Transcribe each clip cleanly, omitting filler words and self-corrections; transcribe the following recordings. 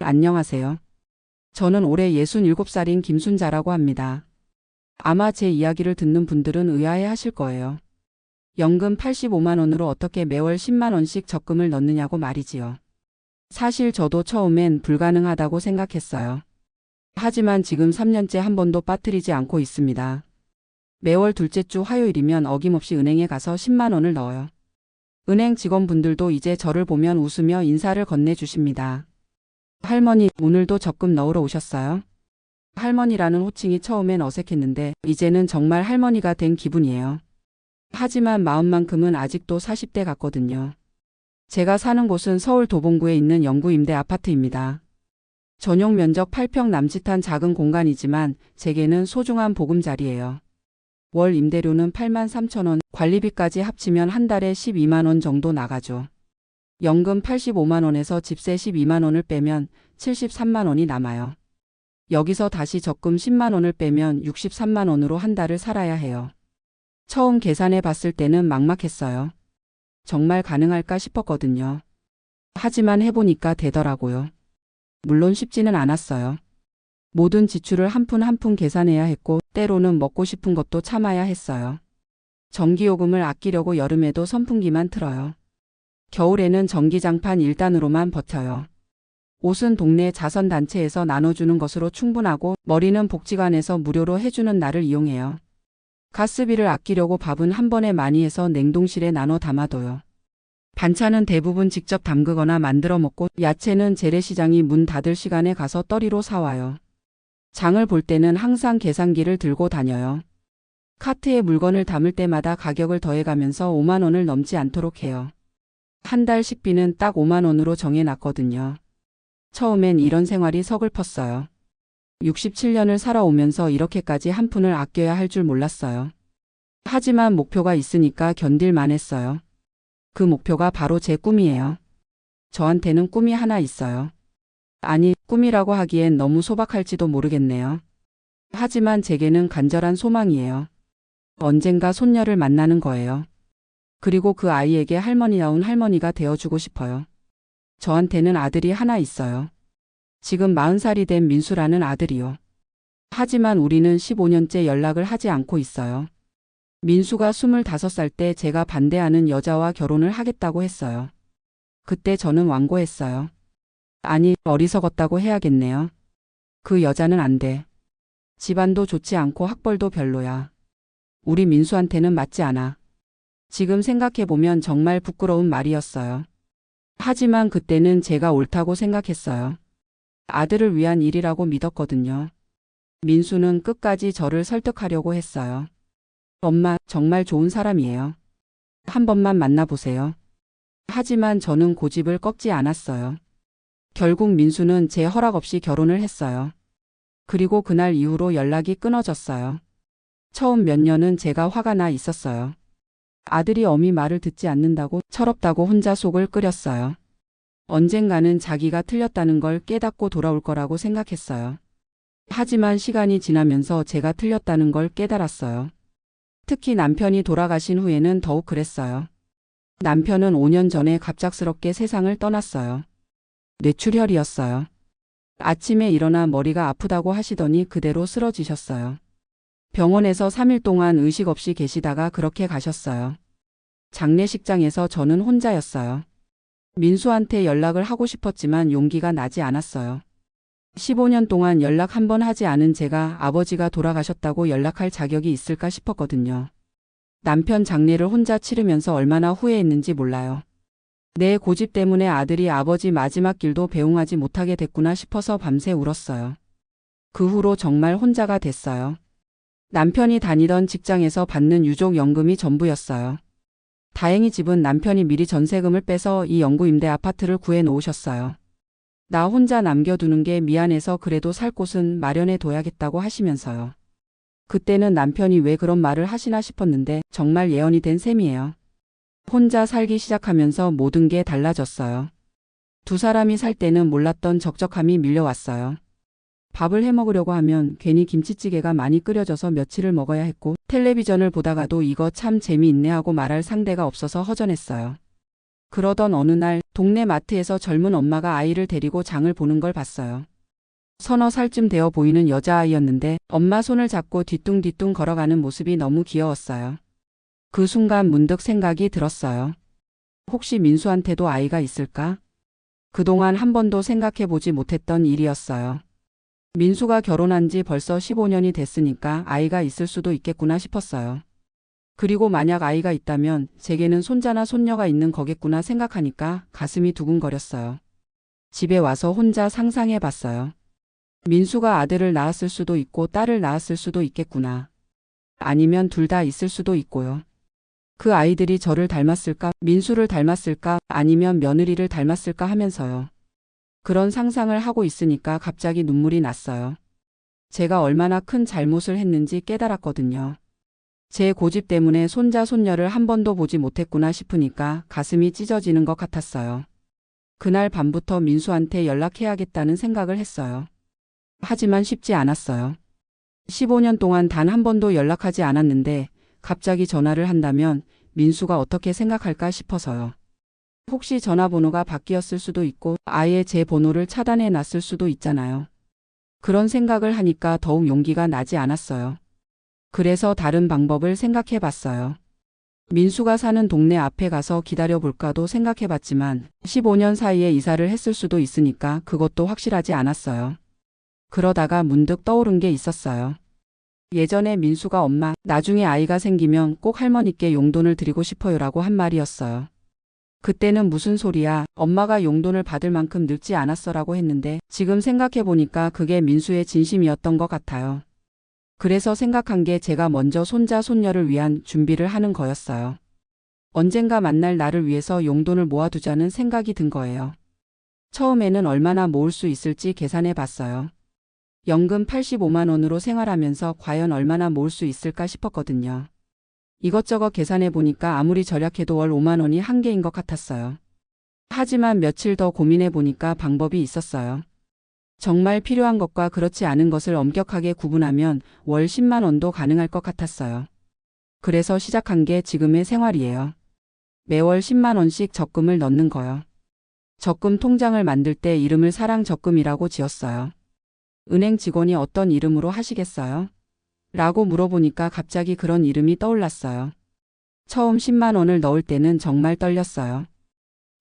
안녕하세요. 저는 올해 67살인 김순자라고 합니다. 아마 제 이야기를 듣는 분들은 의아해 하실 거예요. 연금 85만 원으로 어떻게 매월 10만 원씩 적금을 넣느냐고 말이지요. 사실 저도 처음엔 불가능하다고 생각했어요. 하지만 지금 3년째 한 번도 빠뜨리지 않고 있습니다. 매월 둘째 주 화요일이면 어김없이 은행에 가서 10만 원을 넣어요. 은행 직원분들도 이제 저를 보면 웃으며 인사를 건네주십니다. 할머니, 오늘도 적금 넣으러 오셨어요? 할머니라는 호칭이 처음엔 어색했는데 이제는 정말 할머니가 된 기분이에요. 하지만 마음만큼은 아직도 40대 같거든요. 제가 사는 곳은 서울 도봉구에 있는 영구 임대 아파트입니다. 전용 면적 8평 남짓한 작은 공간이지만 제게는 소중한 보금자리예요. 월 임대료는 8만 3천 원, 관리비까지 합치면 한 달에 12만 원 정도 나가죠. 연금 85만 원에서 집세 12만 원을 빼면 73만 원이 남아요. 여기서 다시 적금 10만 원을 빼면 63만 원으로 한 달을 살아야 해요. 처음 계산해 봤을 때는 막막했어요. 정말 가능할까 싶었거든요. 하지만 해보니까 되더라고요. 물론 쉽지는 않았어요. 모든 지출을 한 푼 한 푼 계산해야 했고 때로는 먹고 싶은 것도 참아야 했어요. 전기요금을 아끼려고 여름에도 선풍기만 틀어요. 겨울에는 전기장판 1단으로만 버텨요. 옷은 동네 자선단체에서 나눠주는 것으로 충분하고 머리는 복지관에서 무료로 해주는 날을 이용해요. 가스비를 아끼려고 밥은 한 번에 많이 해서 냉동실에 나눠 담아둬요. 반찬은 대부분 직접 담그거나 만들어 먹고 야채는 재래시장이 문 닫을 시간에 가서 떨이로 사와요. 장을 볼 때는 항상 계산기를 들고 다녀요. 카트에 물건을 담을 때마다 가격을 더해가면서 5만 원을 넘지 않도록 해요. 한 달 식비는 딱 5만 원으로 정해놨거든요. 처음엔 이런 생활이 서글펐어요. 67년을 살아오면서 이렇게까지 한 푼을 아껴야 할 줄 몰랐어요. 하지만 목표가 있으니까 견딜만 했어요. 그 목표가 바로 제 꿈이에요. 저한테는 꿈이 하나 있어요. 아니, 꿈이라고 하기엔 너무 소박할지도 모르겠네요. 하지만 제게는 간절한 소망이에요. 언젠가 손녀를 만나는 거예요. 그리고 그 아이에게 할머니다운 할머니가 되어주고 싶어요. 저한테는 아들이 하나 있어요. 지금 40살이 된 민수라는 아들이요. 하지만 우리는 15년째 연락을 하지 않고 있어요. 민수가 25살 때 제가 반대하는 여자와 결혼을 하겠다고 했어요. 그때 저는 완고했어요. 아니, 어리석었다고 해야겠네요. 그 여자는 안 돼. 집안도 좋지 않고 학벌도 별로야. 우리 민수한테는 맞지 않아. 지금 생각해보면 정말 부끄러운 말이었어요. 하지만 그때는 제가 옳다고 생각했어요. 아들을 위한 일이라고 믿었거든요. 민수는 끝까지 저를 설득하려고 했어요. 엄마, 정말 좋은 사람이에요. 한 번만 만나보세요. 하지만 저는 고집을 꺾지 않았어요. 결국 민수는 제 허락 없이 결혼을 했어요. 그리고 그날 이후로 연락이 끊어졌어요. 처음 몇 년은 제가 화가 나 있었어요. 아들이 어미 말을 듣지 않는다고 철없다고 혼자 속을 끓였어요. 언젠가는 자기가 틀렸다는 걸 깨닫고 돌아올 거라고 생각했어요. 하지만 시간이 지나면서 제가 틀렸다는 걸 깨달았어요. 특히 남편이 돌아가신 후에는 더욱 그랬어요. 남편은 5년 전에 갑작스럽게 세상을 떠났어요. 뇌출혈이었어요. 아침에 일어나 머리가 아프다고 하시더니 그대로 쓰러지셨어요. 병원에서 3일 동안 의식 없이 계시다가 그렇게 가셨어요. 장례식장에서 저는 혼자였어요. 민수한테 연락을 하고 싶었지만 용기가 나지 않았어요. 15년 동안 연락 한 번 하지 않은 제가 아버지가 돌아가셨다고 연락할 자격이 있을까 싶었거든요. 남편 장례를 혼자 치르면서 얼마나 후회했는지 몰라요. 내 고집 때문에 아들이 아버지 마지막 길도 배웅하지 못하게 됐구나 싶어서 밤새 울었어요. 그 후로 정말 혼자가 됐어요. 남편이 다니던 직장에서 받는 유족연금이 전부였어요. 다행히 집은 남편이 미리 전세금을 빼서 이 영구 임대 아파트를 구해 놓으셨어요. 나 혼자 남겨두는 게 미안해서 그래도 살 곳은 마련해 둬야겠다고 하시면서요. 그때는 남편이 왜 그런 말을 하시나 싶었는데 정말 예언이 된 셈이에요. 혼자 살기 시작하면서 모든 게 달라졌어요. 두 사람이 살 때는 몰랐던 적적함이 밀려왔어요. 밥을 해 먹으려고 하면 괜히 김치찌개가 많이 끓여져서 며칠을 먹어야 했고 텔레비전을 보다가도 이거 참 재미있네 하고 말할 상대가 없어서 허전했어요. 그러던 어느 날 동네 마트에서 젊은 엄마가 아이를 데리고 장을 보는 걸 봤어요. 서너 살쯤 되어 보이는 여자아이였는데 엄마 손을 잡고 뒤뚱뒤뚱 걸어가는 모습이 너무 귀여웠어요. 그 순간 문득 생각이 들었어요. 혹시 민수한테도 아이가 있을까? 그동안 한 번도 생각해 보지 못했던 일이었어요. 민수가 결혼한 지 벌써 15년이 됐으니까 아이가 있을 수도 있겠구나 싶었어요. 그리고 만약 아이가 있다면 제게는 손자나 손녀가 있는 거겠구나 생각하니까 가슴이 두근거렸어요. 집에 와서 혼자 상상해 봤어요. 민수가 아들을 낳았을 수도 있고 딸을 낳았을 수도 있겠구나. 아니면 둘 다 있을 수도 있고요. 그 아이들이 저를 닮았을까, 민수를 닮았을까, 아니면 며느리를 닮았을까 하면서요. 그런 상상을 하고 있으니까 갑자기 눈물이 났어요. 제가 얼마나 큰 잘못을 했는지 깨달았거든요. 제 고집 때문에 손자, 손녀를 한 번도 보지 못했구나 싶으니까 가슴이 찢어지는 것 같았어요. 그날 밤부터 민수한테 연락해야겠다는 생각을 했어요. 하지만 쉽지 않았어요. 15년 동안 단 한 번도 연락하지 않았는데 갑자기 전화를 한다면 민수가 어떻게 생각할까 싶어서요. 혹시 전화번호가 바뀌었을 수도 있고 아예 제 번호를 차단해 놨을 수도 있잖아요. 그런 생각을 하니까 더욱 용기가 나지 않았어요. 그래서 다른 방법을 생각해 봤어요. 민수가 사는 동네 앞에 가서 기다려 볼까도 생각해 봤지만 15년 사이에 이사를 했을 수도 있으니까 그것도 확실하지 않았어요. 그러다가 문득 떠오른 게 있었어요. 예전에 민수가 엄마, 나중에 아이가 생기면 꼭 할머니께 용돈을 드리고 싶어요라고 한 말이었어요. 그때는 무슨 소리야, 엄마가 용돈을 받을 만큼 늙지 않았어라고 했는데 지금 생각해 보니까 그게 민수의 진심이었던 것 같아요. 그래서 생각한 게 제가 먼저 손자, 손녀를 위한 준비를 하는 거였어요. 언젠가 만날 나를 위해서 용돈을 모아두자는 생각이 든 거예요. 처음에는 얼마나 모을 수 있을지 계산해 봤어요. 연금 85만 원으로 생활하면서 과연 얼마나 모을 수 있을까 싶었거든요. 이것저것 계산해 보니까 아무리 절약해도 월 5만 원이 한계인 것 같았어요. 하지만 며칠 더 고민해 보니까 방법이 있었어요. 정말 필요한 것과 그렇지 않은 것을 엄격하게 구분하면 월 10만 원도 가능할 것 같았어요. 그래서 시작한 게 지금의 생활이에요. 매월 10만 원씩 적금을 넣는 거요. 적금 통장을 만들 때 이름을 사랑적금이라고 지었어요. 은행 직원이 어떤 이름으로 하시겠어요? 라고 물어보니까 갑자기 그런 이름이 떠올랐어요. 처음 10만 원을 넣을 때는 정말 떨렸어요.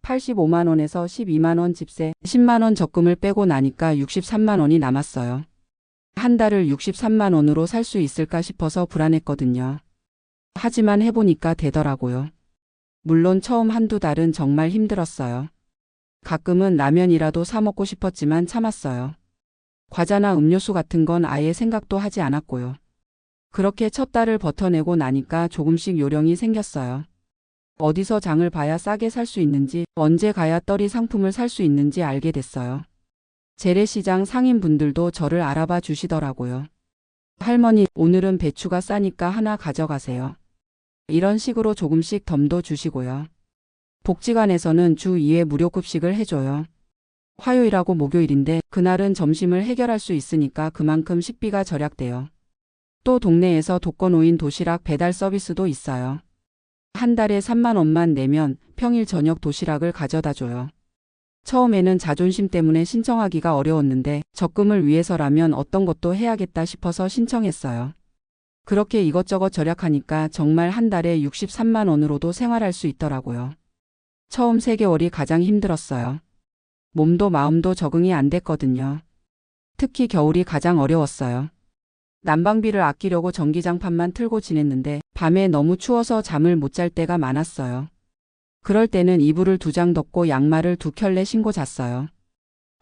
85만 원에서 12만 원 집세, 10만 원 적금을 빼고 나니까 63만 원이 남았어요. 한 달을 63만 원으로 살 수 있을까 싶어서 불안했거든요. 하지만 해보니까 되더라고요. 물론 처음 한두 달은 정말 힘들었어요. 가끔은 라면이라도 사 먹고 싶었지만 참았어요. 과자나 음료수 같은 건 아예 생각도 하지 않았고요. 그렇게 첫 달을 버텨내고 나니까 조금씩 요령이 생겼어요. 어디서 장을 봐야 싸게 살 수 있는지, 언제 가야 떨이 상품을 살 수 있는지 알게 됐어요. 재래시장 상인분들도 저를 알아봐 주시더라고요. 할머니, 오늘은 배추가 싸니까 하나 가져가세요. 이런 식으로 조금씩 덤도 주시고요. 복지관에서는 주 2회 무료 급식을 해줘요. 화요일하고 목요일인데 그날은 점심을 해결할 수 있으니까 그만큼 식비가 절약돼요. 또 동네에서 독거노인 도시락 배달 서비스도 있어요. 한 달에 3만 원만 내면 평일 저녁 도시락을 가져다 줘요. 처음에는 자존심 때문에 신청하기가 어려웠는데 적금을 위해서라면 어떤 것도 해야겠다 싶어서 신청했어요. 그렇게 이것저것 절약하니까 정말 한 달에 63만 원으로도 생활할 수 있더라고요. 처음 3개월이 가장 힘들었어요. 몸도 마음도 적응이 안 됐거든요. 특히 겨울이 가장 어려웠어요. 난방비를 아끼려고 전기장판만 틀고 지냈는데 밤에 너무 추워서 잠을 못 잘 때가 많았어요. 그럴 때는 이불을 2장 덮고 양말을 2켤레 신고 잤어요.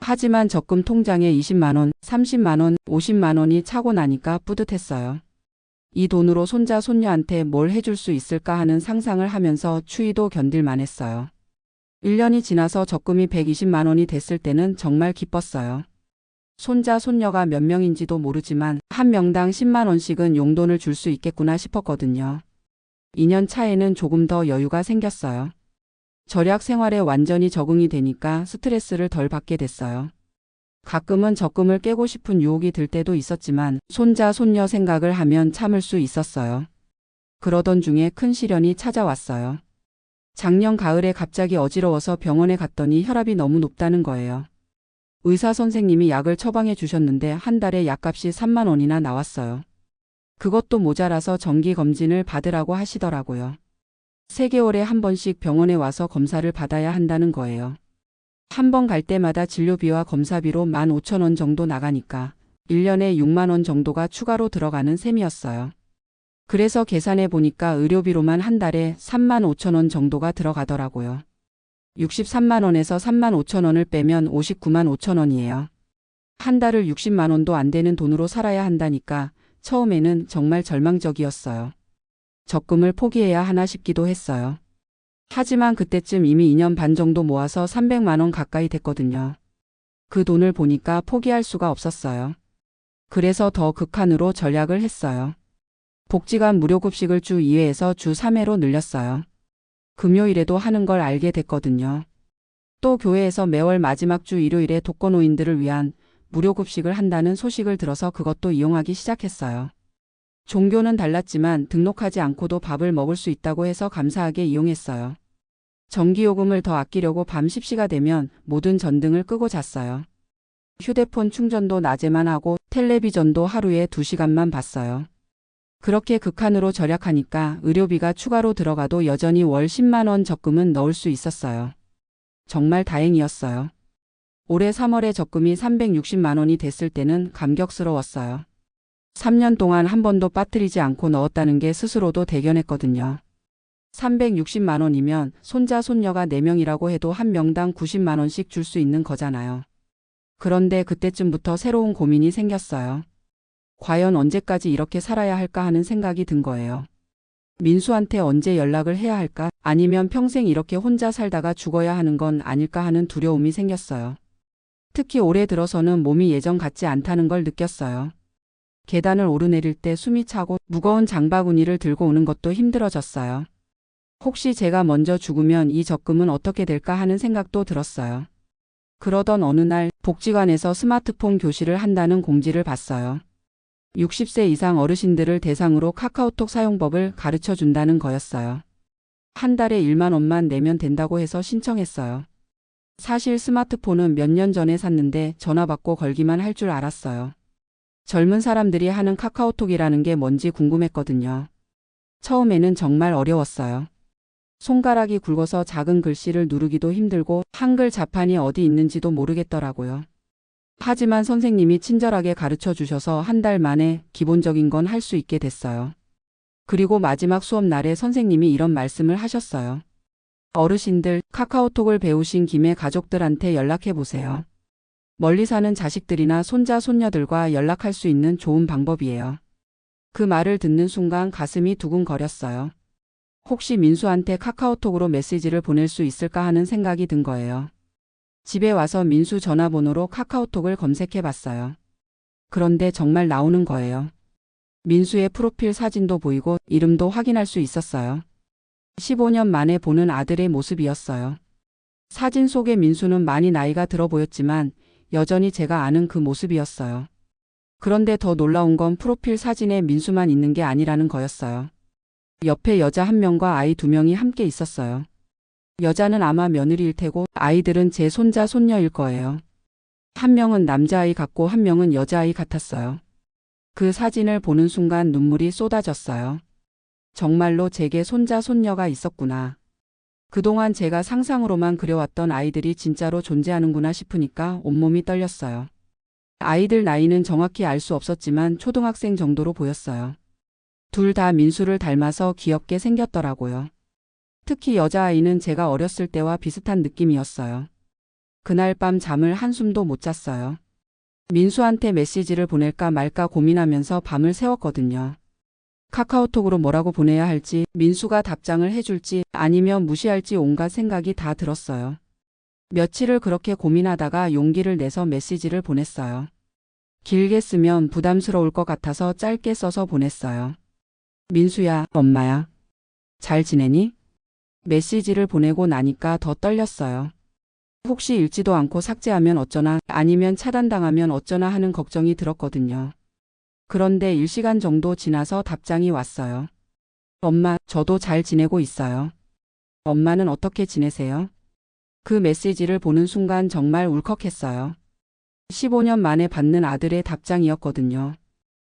하지만 적금 통장에 20만 원, 30만 원, 50만 원이 차고 나니까 뿌듯했어요. 이 돈으로 손자, 손녀한테 뭘 해줄 수 있을까 하는 상상을 하면서 추위도 견딜만 했어요. 1년이 지나서 적금이 120만 원이 됐을 때는 정말 기뻤어요. 손자, 손녀가 몇 명인지도 모르지만 한 명당 10만 원씩은 용돈을 줄 수 있겠구나 싶었거든요. 2년 차에는 조금 더 여유가 생겼어요. 절약 생활에 완전히 적응이 되니까 스트레스를 덜 받게 됐어요. 가끔은 적금을 깨고 싶은 유혹이 들 때도 있었지만 손자, 손녀 생각을 하면 참을 수 있었어요. 그러던 중에 큰 시련이 찾아왔어요. 작년 가을에 갑자기 어지러워서 병원에 갔더니 혈압이 너무 높다는 거예요. 의사 선생님이 약을 처방해 주셨는데 한 달에 약값이 3만 원이나 나왔어요. 그것도 모자라서 정기 검진을 받으라고 하시더라고요. 3개월에 한 번씩 병원에 와서 검사를 받아야 한다는 거예요. 한 번 갈 때마다 진료비와 검사비로 15,000원 정도 나가니까 1년에 6만 원 정도가 추가로 들어가는 셈이었어요. 그래서 계산해 보니까 의료비로만 한 달에 3만 5천 원 정도가 들어가더라고요. 63만 원에서 3만 5천 원을 빼면 59만 5천 원이에요. 한 달을 60만 원도 안 되는 돈으로 살아야 한다니까 처음에는 정말 절망적이었어요. 적금을 포기해야 하나 싶기도 했어요. 하지만 그때쯤 이미 2년 반 정도 모아서 300만 원 가까이 됐거든요. 그 돈을 보니까 포기할 수가 없었어요. 그래서 더 극한으로 전략을 했어요. 복지관 무료급식을 주 2회에서 주 3회로 늘렸어요. 금요일에도 하는 걸 알게 됐거든요. 또 교회에서 매월 마지막 주 일요일에 독거노인들을 위한 무료급식을 한다는 소식을 들어서 그것도 이용하기 시작했어요. 종교는 달랐지만 등록하지 않고도 밥을 먹을 수 있다고 해서 감사하게 이용했어요. 전기요금을 더 아끼려고 밤 10시가 되면 모든 전등을 끄고 잤어요. 휴대폰 충전도 낮에만 하고 텔레비전도 하루에 2시간만 봤어요. 그렇게 극한으로 절약하니까 의료비가 추가로 들어가도 여전히 월 10만 원 적금은 넣을 수 있었어요. 정말 다행이었어요. 올해 3월에 적금이 360만 원이 됐을 때는 감격스러웠어요. 3년 동안 한 번도 빠뜨리지 않고 넣었다는 게 스스로도 대견했거든요. 360만 원이면 손자 손녀가 4명이라고 해도 한 명당 90만 원씩 줄 수 있는 거잖아요. 그런데 그때쯤부터 새로운 고민이 생겼어요. 과연 언제까지 이렇게 살아야 할까 하는 생각이 든 거예요. 민수한테 언제 연락을 해야 할까? 아니면 평생 이렇게 혼자 살다가 죽어야 하는 건 아닐까 하는 두려움이 생겼어요. 특히 올해 들어서는 몸이 예전 같지 않다는 걸 느꼈어요. 계단을 오르내릴 때 숨이 차고 무거운 장바구니를 들고 오는 것도 힘들어졌어요. 혹시 제가 먼저 죽으면 이 적금은 어떻게 될까 하는 생각도 들었어요. 그러던 어느 날 복지관에서 스마트폰 교실을 한다는 공지를 봤어요. 60세 이상 어르신들을 대상으로 카카오톡 사용법을 가르쳐 준다는 거였어요. 한 달에 1만 원만 내면 된다고 해서 신청했어요. 사실 스마트폰은 몇 년 전에 샀는데 전화 받고 걸기만 할 줄 알았어요. 젊은 사람들이 하는 카카오톡이라는 게 뭔지 궁금했거든요. 처음에는 정말 어려웠어요. 손가락이 굵어서 작은 글씨를 누르기도 힘들고 한글 자판이 어디 있는지도 모르겠더라고요. 하지만 선생님이 친절하게 가르쳐 주셔서 한 달 만에 기본적인 건 할 수 있게 됐어요. 그리고 마지막 수업 날에 선생님이 이런 말씀을 하셨어요. 어르신들, 카카오톡을 배우신 김에 가족들한테 연락해 보세요. 멀리 사는 자식들이나 손자, 손녀들과 연락할 수 있는 좋은 방법이에요. 그 말을 듣는 순간 가슴이 두근거렸어요. 혹시 민수한테 카카오톡으로 메시지를 보낼 수 있을까 하는 생각이 든 거예요. 집에 와서 민수 전화번호로 카카오톡을 검색해 봤어요. 그런데 정말 나오는 거예요. 민수의 프로필 사진도 보이고 이름도 확인할 수 있었어요. 15년 만에 보는 아들의 모습이었어요. 사진 속의 민수는 많이 나이가 들어 보였지만 여전히 제가 아는 그 모습이었어요. 그런데 더 놀라운 건 프로필 사진에 민수만 있는 게 아니라는 거였어요. 옆에 여자 1명과 아이 2명이 함께 있었어요. 여자는 아마 며느리일 테고 아이들은 제 손자 손녀일 거예요. 한 명은 남자아이 같고 한 명은 여자아이 같았어요. 그 사진을 보는 순간 눈물이 쏟아졌어요. 정말로 제게 손자 손녀가 있었구나. 그동안 제가 상상으로만 그려왔던 아이들이 진짜로 존재하는구나 싶으니까 온몸이 떨렸어요. 아이들 나이는 정확히 알 수 없었지만 초등학생 정도로 보였어요. 둘 다 민수를 닮아서 귀엽게 생겼더라고요. 특히 여자아이는 제가 어렸을 때와 비슷한 느낌이었어요. 그날 밤 잠을 한숨도 못 잤어요. 민수한테 메시지를 보낼까 말까 고민하면서 밤을 새웠거든요. 카카오톡으로 뭐라고 보내야 할지, 민수가 답장을 해줄지 아니면 무시할지 온갖 생각이 다 들었어요. 며칠을 그렇게 고민하다가 용기를 내서 메시지를 보냈어요. 길게 쓰면 부담스러울 것 같아서 짧게 써서 보냈어요. 민수야, 엄마야. 잘 지내니? 메시지를 보내고 나니까 더 떨렸어요. 혹시 읽지도 않고 삭제하면 어쩌나 아니면 차단당하면 어쩌나 하는 걱정이 들었거든요. 그런데 1시간 정도 지나서 답장이 왔어요. 엄마, 저도 잘 지내고 있어요. 엄마는 어떻게 지내세요? 그 메시지를 보는 순간 정말 울컥했어요. 15년 만에 받는 아들의 답장이었거든요.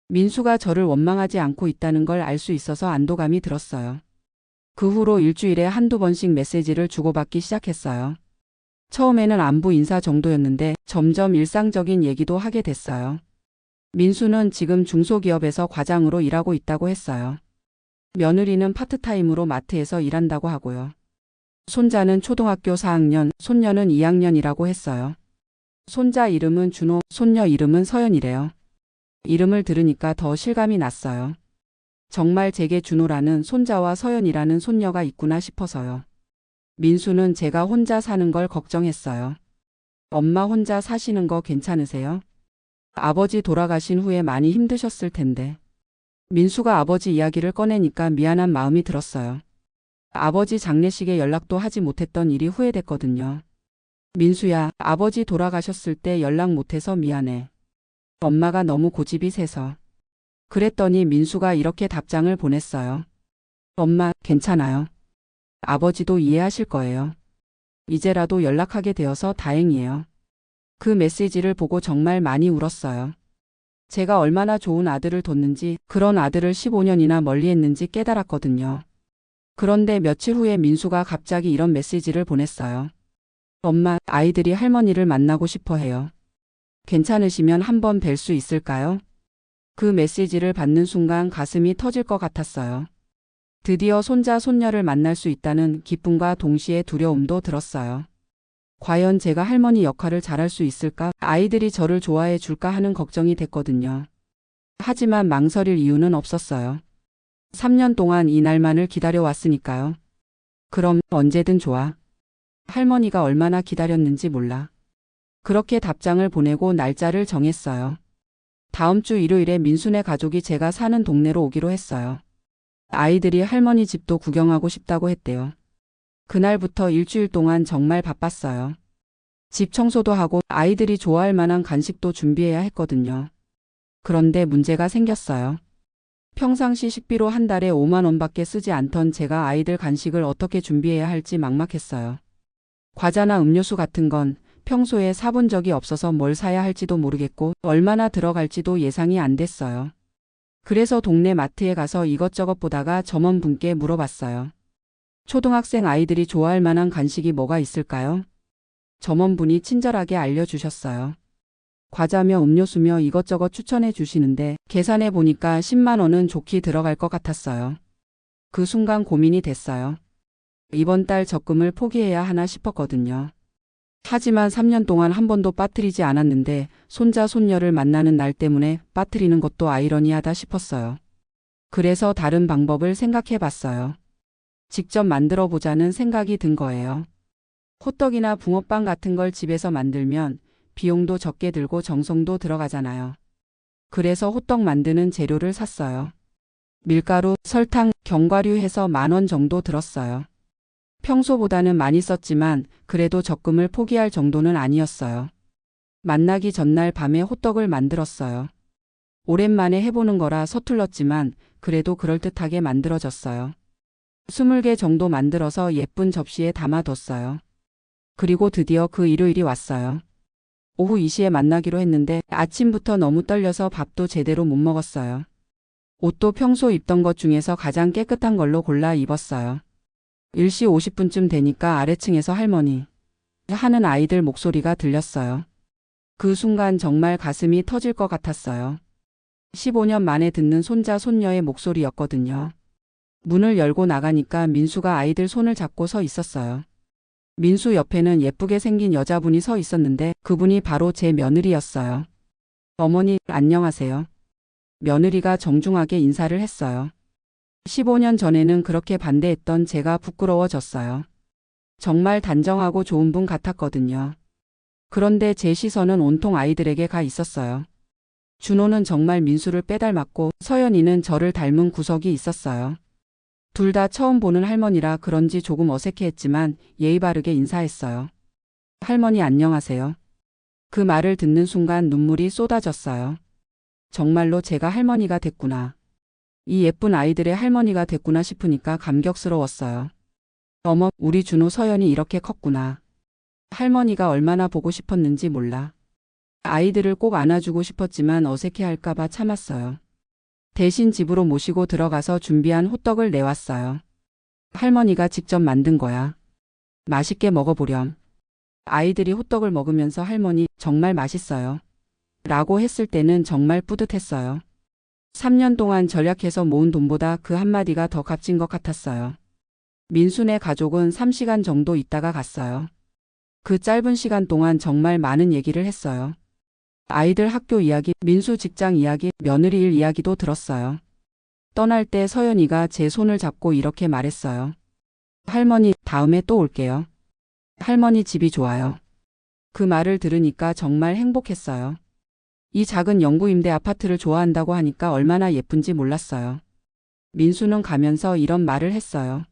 민수가 저를 원망하지 않고 있다는 걸 알 수 있어서 안도감이 들었어요. 그 후로 일주일에 한두 번씩 메시지를 주고받기 시작했어요. 처음에는 안부 인사 정도였는데 점점 일상적인 얘기도 하게 됐어요. 민수는 지금 중소기업에서 과장으로 일하고 있다고 했어요. 며느리는 파트타임으로 마트에서 일한다고 하고요. 손자는 초등학교 4학년, 손녀는 2학년이라고 했어요. 손자 이름은 준호, 손녀 이름은 서연이래요. 이름을 들으니까 더 실감이 났어요. 정말 제게 준호라는 손자와 서연이라는 손녀가 있구나 싶어서요. 민수는 제가 혼자 사는 걸 걱정했어요. 엄마 혼자 사시는 거 괜찮으세요? 아버지 돌아가신 후에 많이 힘드셨을 텐데. 민수가 아버지 이야기를 꺼내니까 미안한 마음이 들었어요. 아버지 장례식에 연락도 하지 못했던 일이 후회됐거든요. 민수야, 아버지 돌아가셨을 때 연락 못해서 미안해. 엄마가 너무 고집이 세서. 그랬더니 민수가 이렇게 답장을 보냈어요. 엄마, 괜찮아요. 아버지도 이해하실 거예요. 이제라도 연락하게 되어서 다행이에요. 그 메시지를 보고 정말 많이 울었어요. 제가 얼마나 좋은 아들을 뒀는지, 그런 아들을 15년이나 멀리했는지 깨달았거든요. 그런데 며칠 후에 민수가 갑자기 이런 메시지를 보냈어요. 엄마, 아이들이 할머니를 만나고 싶어 해요. 괜찮으시면 한번 뵐 수 있을까요? 그 메시지를 받는 순간 가슴이 터질 것 같았어요. 드디어 손자, 손녀를 만날 수 있다는 기쁨과 동시에 두려움도 들었어요. 과연 제가 할머니 역할을 잘할 수 있을까? 아이들이 저를 좋아해 줄까 하는 걱정이 됐거든요. 하지만 망설일 이유는 없었어요. 3년 동안 이 날만을 기다려왔으니까요. 그럼 언제든 좋아. 할머니가 얼마나 기다렸는지 몰라. 그렇게 답장을 보내고 날짜를 정했어요. 다음 주 일요일에 민수네 가족이 제가 사는 동네로 오기로 했어요. 아이들이 할머니 집도 구경하고 싶다고 했대요. 그날부터 일주일 동안 정말 바빴어요. 집 청소도 하고 아이들이 좋아할 만한 간식도 준비해야 했거든요. 그런데 문제가 생겼어요. 평상시 식비로 한 달에 5만 원밖에 쓰지 않던 제가 아이들 간식을 어떻게 준비해야 할지 막막했어요. 과자나 음료수 같은 건 평소에 사본 적이 없어서 뭘 사야 할지도 모르겠고 얼마나 들어갈지도 예상이 안 됐어요. 그래서 동네 마트에 가서 이것저것 보다가 점원분께 물어봤어요. 초등학생 아이들이 좋아할 만한 간식이 뭐가 있을까요? 점원분이 친절하게 알려주셨어요. 과자며 음료수며 이것저것 추천해 주시는데 계산해 보니까 10만 원은 좋게 들어갈 것 같았어요. 그 순간 고민이 됐어요. 이번 달 적금을 포기해야 하나 싶었거든요. 하지만 3년 동안 한 번도 빠뜨리지 않았는데 손자 손녀를 만나는 날 때문에 빠뜨리는 것도 아이러니하다 싶었어요. 그래서 다른 방법을 생각해 봤어요. 직접 만들어 보자는 생각이 든 거예요. 호떡이나 붕어빵 같은 걸 집에서 만들면 비용도 적게 들고 정성도 들어가잖아요. 그래서 호떡 만드는 재료를 샀어요. 밀가루, 설탕, 견과류 해서 10,000원 정도 들었어요. 평소보다는 많이 썼지만 그래도 적금을 포기할 정도는 아니었어요. 만나기 전날 밤에 호떡을 만들었어요. 오랜만에 해보는 거라 서툴렀지만 그래도 그럴듯하게 만들어졌어요. 20개 정도 만들어서 예쁜 접시에 담아뒀어요. 그리고 드디어 그 일요일이 왔어요. 오후 2시에 만나기로 했는데 아침부터 너무 떨려서 밥도 제대로 못 먹었어요. 옷도 평소 입던 것 중에서 가장 깨끗한 걸로 골라 입었어요. 1시 50분쯤 되니까 아래층에서 할머니 하는 아이들 목소리가 들렸어요. 그 순간 정말 가슴이 터질 것 같았어요. 15년 만에 듣는 손자 손녀의 목소리였거든요. 문을 열고 나가니까 민수가 아이들 손을 잡고 서 있었어요. 민수 옆에는 예쁘게 생긴 여자분이 서 있었는데 그분이 바로 제 며느리였어요. 어머니, 안녕하세요. 며느리가 정중하게 인사를 했어요. 15년 전에는 그렇게 반대했던 제가 부끄러워졌어요. 정말 단정하고 좋은 분 같았거든요. 그런데 제 시선은 온통 아이들에게 가 있었어요. 준호는 정말 민수를 빼닮았고 서연이는 저를 닮은 구석이 있었어요. 둘 다 처음 보는 할머니라 그런지 조금 어색해했지만 예의 바르게 인사했어요. 할머니 안녕하세요. 그 말을 듣는 순간 눈물이 쏟아졌어요. 정말로 제가 할머니가 됐구나. 이 예쁜 아이들의 할머니가 됐구나 싶으니까 감격스러웠어요. 어머, 우리 준호 서연이 이렇게 컸구나. 할머니가 얼마나 보고 싶었는지 몰라. 아이들을 꼭 안아주고 싶었지만 어색해할까봐 참았어요. 대신 집으로 모시고 들어가서 준비한 호떡을 내왔어요. 할머니가 직접 만든 거야. 맛있게 먹어보렴. 아이들이 호떡을 먹으면서 할머니 정말 맛있어요. 라고 했을 때는 정말 뿌듯했어요. 3년 동안 절약해서 모은 돈보다 그 한마디가 더 값진 것 같았어요. 민수네 가족은 3시간 정도 있다가 갔어요. 그 짧은 시간 동안 정말 많은 얘기를 했어요. 아이들 학교 이야기, 민수 직장 이야기, 며느리 일 이야기도 들었어요. 떠날 때 서연이가 제 손을 잡고 이렇게 말했어요. 할머니, 다음에 또 올게요. 할머니 집이 좋아요. 그 말을 들으니까 정말 행복했어요. 이 작은 영구 임대 아파트를 좋아한다고 하니까 얼마나 예쁜지 몰랐어요. 민수는 가면서 이런 말을 했어요.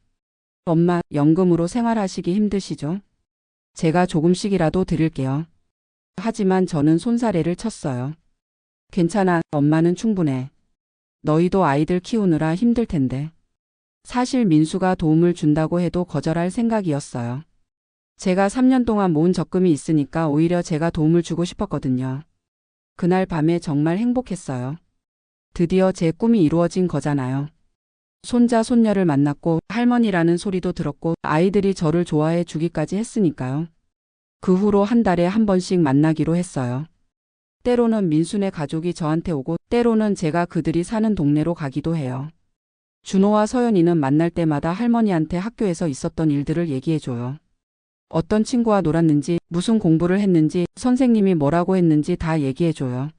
엄마, 연금으로 생활하시기 힘드시죠? 제가 조금씩이라도 드릴게요. 하지만 저는 손사래를 쳤어요. 괜찮아, 엄마는 충분해. 너희도 아이들 키우느라 힘들 텐데. 사실 민수가 도움을 준다고 해도 거절할 생각이었어요. 제가 3년 동안 모은 적금이 있으니까 오히려 제가 도움을 주고 싶었거든요. 그날 밤에 정말 행복했어요. 드디어 제 꿈이 이루어진 거잖아요. 손자, 손녀를 만났고 할머니라는 소리도 들었고 아이들이 저를 좋아해 주기까지 했으니까요. 그 후로 한 달에 한 번씩 만나기로 했어요. 때로는 민수네 가족이 저한테 오고 때로는 제가 그들이 사는 동네로 가기도 해요. 준호와 서연이는 만날 때마다 할머니한테 학교에서 있었던 일들을 얘기해줘요. 어떤 친구와 놀았는지, 무슨 공부를 했는지, 선생님이 뭐라고 했는지 다 얘기해줘요.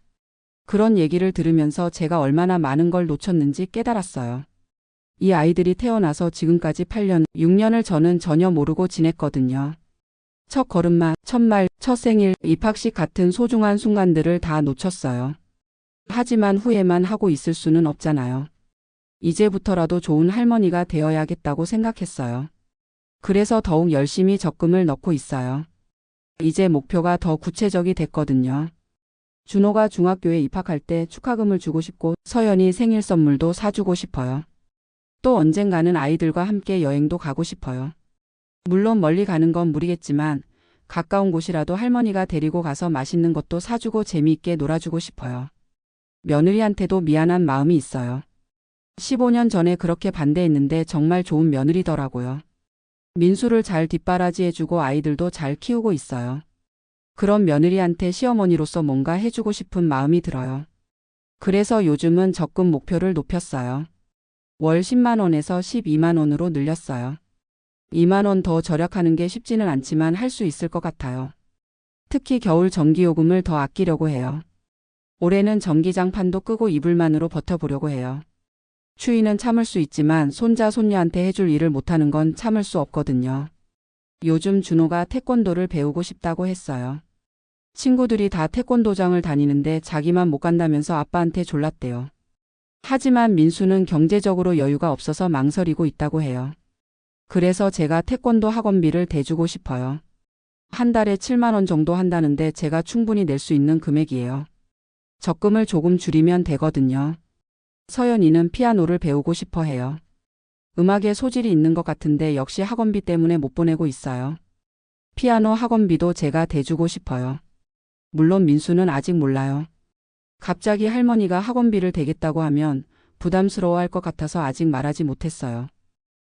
그런 얘기를 들으면서 제가 얼마나 많은 걸 놓쳤는지 깨달았어요. 이 아이들이 태어나서 지금까지 8년, 6년을 저는 전혀 모르고 지냈거든요. 첫 걸음마, 첫 말, 첫 생일, 입학식 같은 소중한 순간들을 다 놓쳤어요. 하지만 후회만 하고 있을 수는 없잖아요. 이제부터라도 좋은 할머니가 되어야겠다고 생각했어요. 그래서 더욱 열심히 적금을 넣고 있어요. 이제 목표가 더 구체적이 됐거든요. 준호가 중학교에 입학할 때 축하금을 주고 싶고 서연이 생일 선물도 사주고 싶어요. 또 언젠가는 아이들과 함께 여행도 가고 싶어요. 물론 멀리 가는 건 무리겠지만 가까운 곳이라도 할머니가 데리고 가서 맛있는 것도 사주고 재미있게 놀아주고 싶어요. 며느리한테도 미안한 마음이 있어요. 15년 전에 그렇게 반대했는데 정말 좋은 며느리더라고요. 민수를 잘 뒷바라지해주고 아이들도 잘 키우고 있어요. 그런 며느리한테 시어머니로서 뭔가 해주고 싶은 마음이 들어요. 그래서 요즘은 적금 목표를 높였어요. 월 10만 원에서 12만 원으로 늘렸어요. 2만 원 더 절약하는 게 쉽지는 않지만 할 수 있을 것 같아요. 특히 겨울 전기요금을 더 아끼려고 해요. 올해는 전기장판도 끄고 이불만으로 버텨보려고 해요. 추위는 참을 수 있지만 손자 손녀한테 해줄 일을 못하는 건 참을 수 없거든요. 요즘 준호가 태권도를 배우고 싶다고 했어요. 친구들이 다 태권도장을 다니는데 자기만 못 간다면서 아빠한테 졸랐대요. 하지만 민수는 경제적으로 여유가 없어서 망설이고 있다고 해요. 그래서 제가 태권도 학원비를 대주고 싶어요. 한 달에 7만 원 정도 한다는데 제가 충분히 낼 수 있는 금액이에요. 적금을 조금 줄이면 되거든요. 서연이는 피아노를 배우고 싶어 해요. 음악에 소질이 있는 것 같은데 역시 학원비 때문에 못 보내고 있어요. 피아노 학원비도 제가 대주고 싶어요. 물론 민수는 아직 몰라요. 갑자기 할머니가 학원비를 대겠다고 하면 부담스러워할 것 같아서 아직 말하지 못했어요.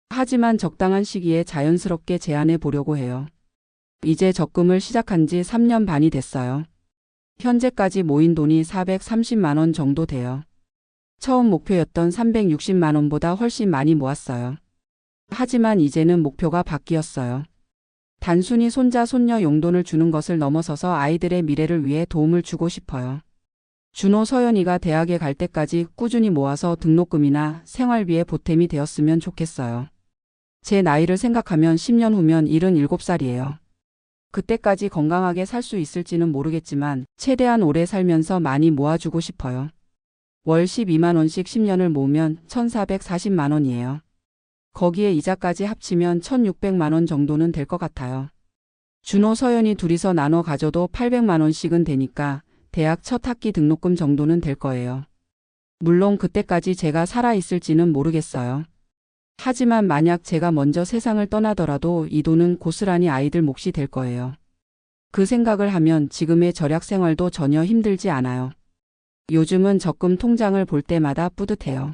하지만 적당한 시기에 자연스럽게 제안해 보려고 해요. 이제 적금을 시작한 지 3년 반이 됐어요. 현재까지 모인 돈이 430만 원 정도 돼요. 처음 목표였던 360만 원보다 훨씬 많이 모았어요. 하지만 이제는 목표가 바뀌었어요. 단순히 손자 손녀 용돈을 주는 것을 넘어서서 아이들의 미래를 위해 도움을 주고 싶어요. 준호 서연이가 대학에 갈 때까지 꾸준히 모아서 등록금이나 생활비에 보탬이 되었으면 좋겠어요. 제 나이를 생각하면 10년 후면 77살이에요. 그때까지 건강하게 살 수 있을지는 모르겠지만 최대한 오래 살면서 많이 모아주고 싶어요. 월 12만 원씩 10년을 모으면 1,440만 원이에요. 거기에 이자까지 합치면 1,600만 원 정도는 될 것 같아요. 준호 서연이 둘이서 나눠 가져도 800만 원씩은 되니까 대학 첫 학기 등록금 정도는 될 거예요. 물론 그때까지 제가 살아있을지는 모르겠어요. 하지만 만약 제가 먼저 세상을 떠나더라도 이 돈은 고스란히 아이들 몫이 될 거예요. 그 생각을 하면 지금의 절약 생활도 전혀 힘들지 않아요. 요즘은 적금 통장을 볼 때마다 뿌듯해요.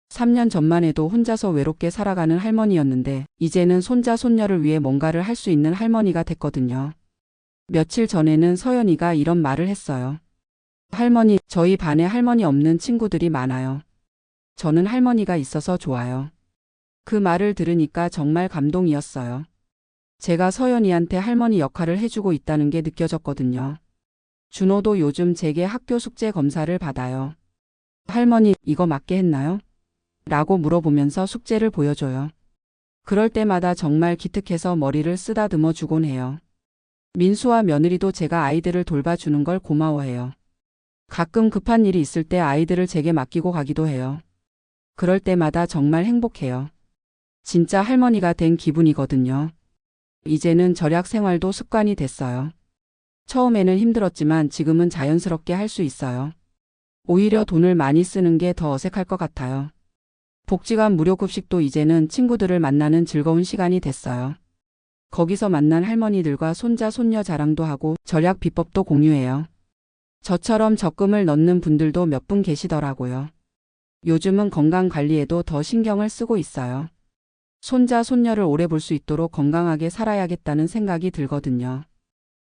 3년 전만 해도 혼자서 외롭게 살아가는 할머니였는데 이제는 손자 손녀를 위해 뭔가를 할 수 있는 할머니가 됐거든요. 며칠 전에는 서연이가 이런 말을 했어요. 할머니, 저희 반에 할머니 없는 친구들이 많아요. 저는 할머니가 있어서 좋아요. 그 말을 들으니까 정말 감동이었어요. 제가 서연이한테 할머니 역할을 해주고 있다는 게 느껴졌거든요. 준호도 요즘 제게 학교 숙제 검사를 받아요. 할머니, 이거 맞게 했나요? 라고 물어보면서 숙제를 보여줘요. 그럴 때마다 정말 기특해서 머리를 쓰다듬어 주곤 해요. 민수와 며느리도 제가 아이들을 돌봐주는 걸 고마워해요. 가끔 급한 일이 있을 때 아이들을 제게 맡기고 가기도 해요. 그럴 때마다 정말 행복해요. 진짜 할머니가 된 기분이거든요. 이제는 절약 생활도 습관이 됐어요. 처음에는 힘들었지만 지금은 자연스럽게 할 수 있어요. 오히려 돈을 많이 쓰는 게 더 어색할 것 같아요. 복지관 무료 급식도 이제는 친구들을 만나는 즐거운 시간이 됐어요. 거기서 만난 할머니들과 손자 손녀 자랑도 하고 절약 비법도 공유해요. 저처럼 적금을 넣는 분들도 몇 분 계시더라고요. 요즘은 건강 관리에도 더 신경을 쓰고 있어요. 손자 손녀를 오래 볼 수 있도록 건강하게 살아야겠다는 생각이 들거든요.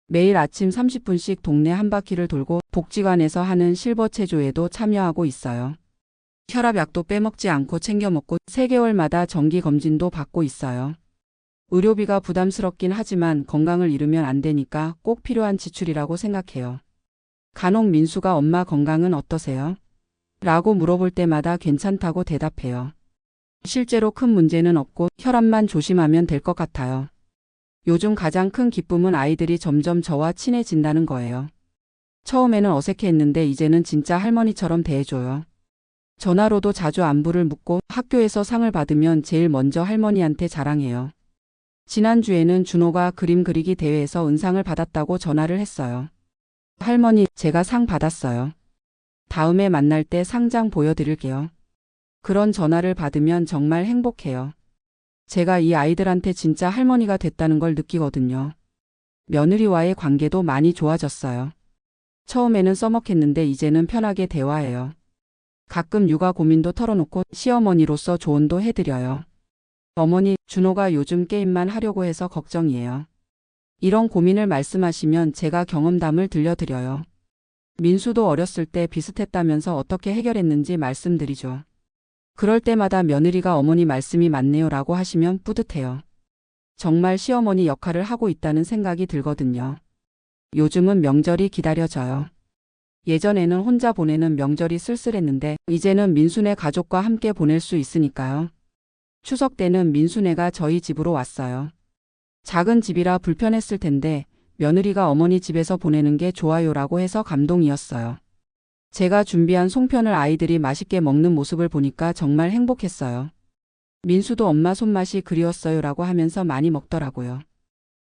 매일 아침 30분씩 동네 한 바퀴를 돌고 복지관에서 하는 실버 체조에도 참여하고 있어요. 혈압약도 빼먹지 않고 챙겨 먹고 3개월마다 정기 검진도 받고 있어요. 의료비가 부담스럽긴 하지만 건강을 잃으면 안 되니까 꼭 필요한 지출이라고 생각해요. 간혹 민수가 엄마 건강은 어떠세요? 라고 물어볼 때마다 괜찮다고 대답해요. 실제로 큰 문제는 없고 혈압만 조심하면 될 것 같아요. 요즘 가장 큰 기쁨은 아이들이 점점 저와 친해진다는 거예요. 처음에는 어색해했는데 이제는 진짜 할머니처럼 대해줘요. 전화로도 자주 안부를 묻고 학교에서 상을 받으면 제일 먼저 할머니한테 자랑해요. 지난주에는 준호가 그림 그리기 대회에서 은상을 받았다고 전화를 했어요. 할머니, 제가 상 받았어요. 다음에 만날 때 상장 보여드릴게요. 그런 전화를 받으면 정말 행복해요. 제가 이 아이들한테 진짜 할머니가 됐다는 걸 느끼거든요. 며느리와의 관계도 많이 좋아졌어요. 처음에는 써먹했는데 이제는 편하게 대화해요. 가끔 육아 고민도 털어놓고 시어머니로서 조언도 해드려요. 어머니, 준호가 요즘 게임만 하려고 해서 걱정이에요. 이런 고민을 말씀하시면 제가 경험담을 들려드려요. 민수도 어렸을 때 비슷했다면서 어떻게 해결했는지 말씀드리죠. 그럴 때마다 며느리가 어머니 말씀이 맞네요 라고 하시면 뿌듯해요. 정말 시어머니 역할을 하고 있다는 생각이 들거든요. 요즘은 명절이 기다려져요. 예전에는 혼자 보내는 명절이 쓸쓸했는데 이제는 민수네 가족과 함께 보낼 수 있으니까요. 추석 때는 민수네가 저희 집으로 왔어요. 작은 집이라 불편했을 텐데 며느리가 어머니 집에서 보내는 게 좋아요라고 해서 감동이었어요. 제가 준비한 송편을 아이들이 맛있게 먹는 모습을 보니까 정말 행복했어요. 민수도 엄마 손맛이 그리웠어요라고 하면서 많이 먹더라고요.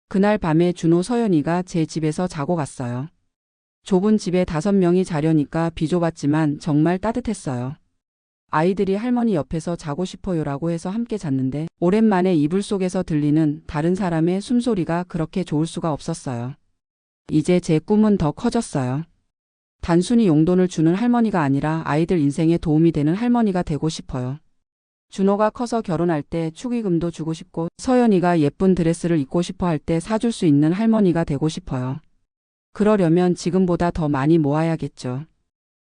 그날 밤에 준호 서연이가 제 집에서 자고 갔어요. 좁은 집에 5명이 자려니까 비좁았지만 정말 따뜻했어요. 아이들이 할머니 옆에서 자고 싶어요라고 해서 함께 잤는데 오랜만에 이불 속에서 들리는 다른 사람의 숨소리가 그렇게 좋을 수가 없었어요. 이제 제 꿈은 더 커졌어요. 단순히 용돈을 주는 할머니가 아니라 아이들 인생에 도움이 되는 할머니가 되고 싶어요. 준호가 커서 결혼할 때 축의금도 주고 싶고 서연이가 예쁜 드레스를 입고 싶어 할 때 사줄 수 있는 할머니가 되고 싶어요. 그러려면 지금보다 더 많이 모아야겠죠.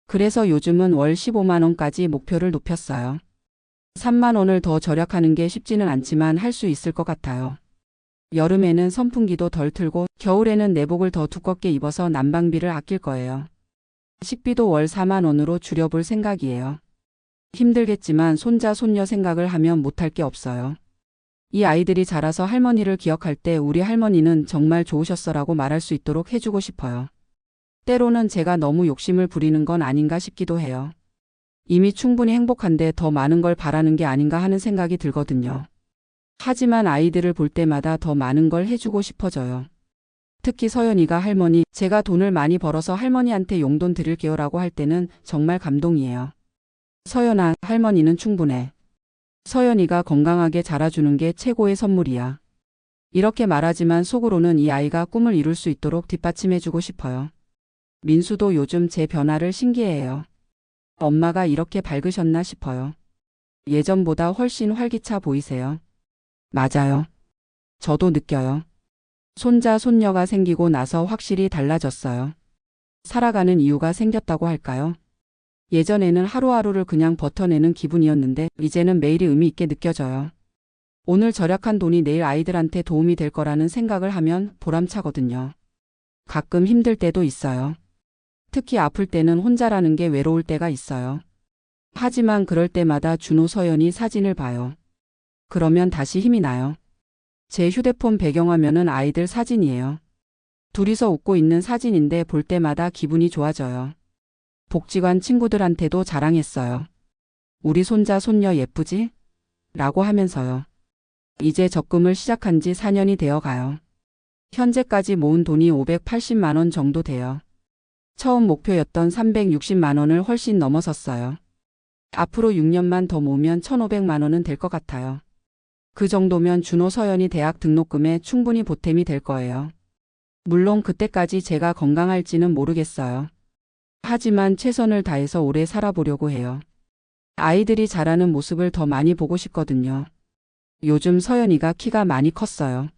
그래서 요즘은 월 15만 원까지 목표를 높였어요. 3만 원을 더 절약하는 게 쉽지는 않지만 할 수 있을 것 같아요. 여름에는 선풍기도 덜 틀고 겨울에는 내복을 더 두껍게 입어서 난방비를 아낄 거예요. 식비도 월 4만 원으로 줄여볼 생각이에요. 힘들겠지만 손자 손녀 생각을 하면 못할 게 없어요. 이 아이들이 자라서 할머니를 기억할 때 우리 할머니는 정말 좋으셨어라고 말할 수 있도록 해주고 싶어요. 때로는 제가 너무 욕심을 부리는 건 아닌가 싶기도 해요. 이미 충분히 행복한데 더 많은 걸 바라는 게 아닌가 하는 생각이 들거든요. 하지만 아이들을 볼 때마다 더 많은 걸 해주고 싶어져요. 특히 서연이가 할머니, 제가 돈을 많이 벌어서 할머니한테 용돈 드릴게요 라고 할 때는 정말 감동이에요. 서연아, 할머니는 충분해. 서연이가 건강하게 자라주는 게 최고의 선물이야. 이렇게 말하지만 속으로는 이 아이가 꿈을 이룰 수 있도록 뒷받침해주고 싶어요. 민수도 요즘 제 변화를 신기해해요. 엄마가 이렇게 밝으셨나 싶어요. 예전보다 훨씬 활기차 보이세요. 맞아요. 저도 느껴요. 손자, 손녀가 생기고 나서 확실히 달라졌어요. 살아가는 이유가 생겼다고 할까요? 예전에는 하루하루를 그냥 버텨내는 기분이었는데 이제는 매일이 의미 있게 느껴져요. 오늘 절약한 돈이 내일 아이들한테 도움이 될 거라는 생각을 하면 보람차거든요. 가끔 힘들 때도 있어요. 특히 아플 때는 혼자라는 게 외로울 때가 있어요. 하지만 그럴 때마다 준호, 서연이 사진을 봐요. 그러면 다시 힘이 나요. 제 휴대폰 배경화면은 아이들 사진이에요. 둘이서 웃고 있는 사진인데 볼 때마다 기분이 좋아져요. 복지관 친구들한테도 자랑했어요. 우리 손자, 손녀 예쁘지? 라고 하면서요. 이제 적금을 시작한 지 4년이 되어 가요. 현재까지 모은 돈이 580만 원 정도 돼요. 처음 목표였던 360만 원을 훨씬 넘어섰어요. 앞으로 6년만 더 모으면 1,500만 원은 될 것 같아요. 그 정도면 준호, 서연이 대학 등록금에 충분히 보탬이 될 거예요. 물론 그때까지 제가 건강할지는 모르겠어요. 하지만 최선을 다해서 오래 살아보려고 해요. 아이들이 자라는 모습을 더 많이 보고 싶거든요. 요즘 서연이가 키가 많이 컸어요.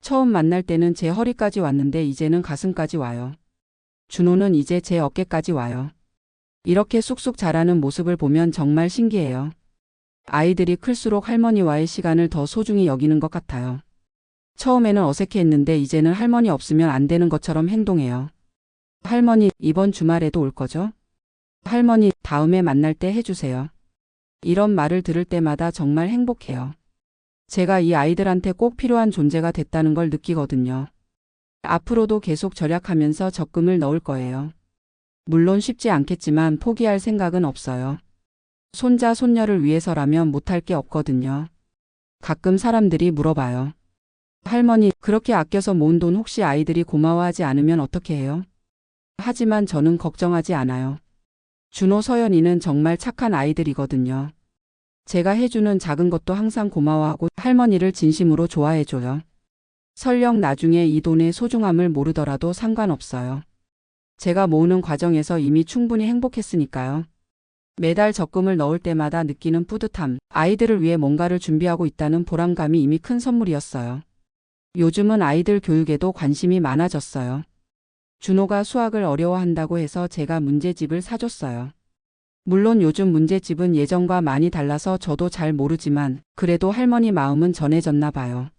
처음 만날 때는 제 허리까지 왔는데 이제는 가슴까지 와요. 준호는 이제 제 어깨까지 와요. 이렇게 쑥쑥 자라는 모습을 보면 정말 신기해요. 아이들이 클수록 할머니와의 시간을 더 소중히 여기는 것 같아요. 처음에는 어색해했는데 이제는 할머니 없으면 안 되는 것처럼 행동해요. 할머니, 이번 주말에도 올 거죠? 할머니, 다음에 만날 때 해주세요. 이런 말을 들을 때마다 정말 행복해요. 제가 이 아이들한테 꼭 필요한 존재가 됐다는 걸 느끼거든요. 앞으로도 계속 절약하면서 적금을 넣을 거예요. 물론 쉽지 않겠지만 포기할 생각은 없어요. 손자, 손녀를 위해서라면 못할 게 없거든요. 가끔 사람들이 물어봐요. 할머니, 그렇게 아껴서 모은 돈 혹시 아이들이 고마워하지 않으면 어떻게 해요? 하지만 저는 걱정하지 않아요. 준호, 서연이는 정말 착한 아이들이거든요. 제가 해주는 작은 것도 항상 고마워하고 할머니를 진심으로 좋아해줘요. 설령 나중에 이 돈의 소중함을 모르더라도 상관없어요. 제가 모으는 과정에서 이미 충분히 행복했으니까요. 매달 적금을 넣을 때마다 느끼는 뿌듯함, 아이들을 위해 뭔가를 준비하고 있다는 보람감이 이미 큰 선물이었어요. 요즘은 아이들 교육에도 관심이 많아졌어요. 준호가 수학을 어려워한다고 해서 제가 문제집을 사줬어요. 물론 요즘 문제집은 예전과 많이 달라서 저도 잘 모르지만 그래도 할머니 마음은 전해졌나 봐요.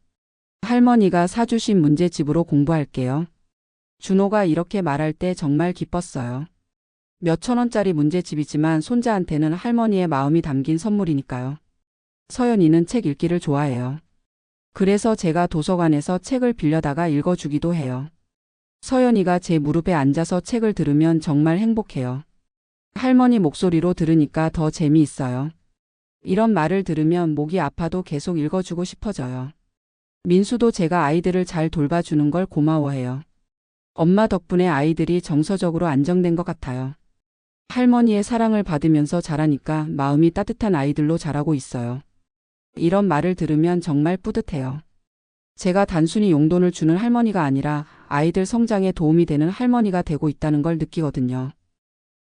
할머니가 사주신 문제집으로 공부할게요. 준호가 이렇게 말할 때 정말 기뻤어요. 몇천 원짜리 문제집이지만 손자한테는 할머니의 마음이 담긴 선물이니까요. 서연이는 책 읽기를 좋아해요. 그래서 제가 도서관에서 책을 빌려다가 읽어주기도 해요. 서연이가 제 무릎에 앉아서 책을 들으면 정말 행복해요. 할머니 목소리로 들으니까 더 재미있어요. 이런 말을 들으면 목이 아파도 계속 읽어주고 싶어져요. 민수도 제가 아이들을 잘 돌봐주는 걸 고마워해요. 엄마 덕분에 아이들이 정서적으로 안정된 것 같아요. 할머니의 사랑을 받으면서 자라니까 마음이 따뜻한 아이들로 자라고 있어요. 이런 말을 들으면 정말 뿌듯해요. 제가 단순히 용돈을 주는 할머니가 아니라 아이들 성장에 도움이 되는 할머니가 되고 있다는 걸 느끼거든요.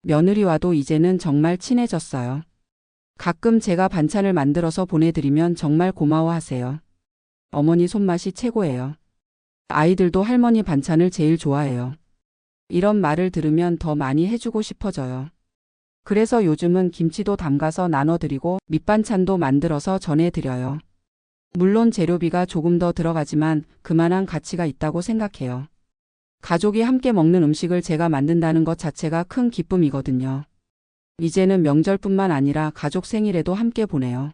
며느리와도 이제는 정말 친해졌어요. 가끔 제가 반찬을 만들어서 보내드리면 정말 고마워하세요. 어머니 손맛이 최고예요. 아이들도 할머니 반찬을 제일 좋아해요. 이런 말을 들으면 더 많이 해주고 싶어져요. 그래서 요즘은 김치도 담가서 나눠드리고 밑반찬도 만들어서 전해드려요. 물론 재료비가 조금 더 들어가지만 그만한 가치가 있다고 생각해요. 가족이 함께 먹는 음식을 제가 만든다는 것 자체가 큰 기쁨이거든요. 이제는 명절뿐만 아니라 가족 생일에도 함께 보내요.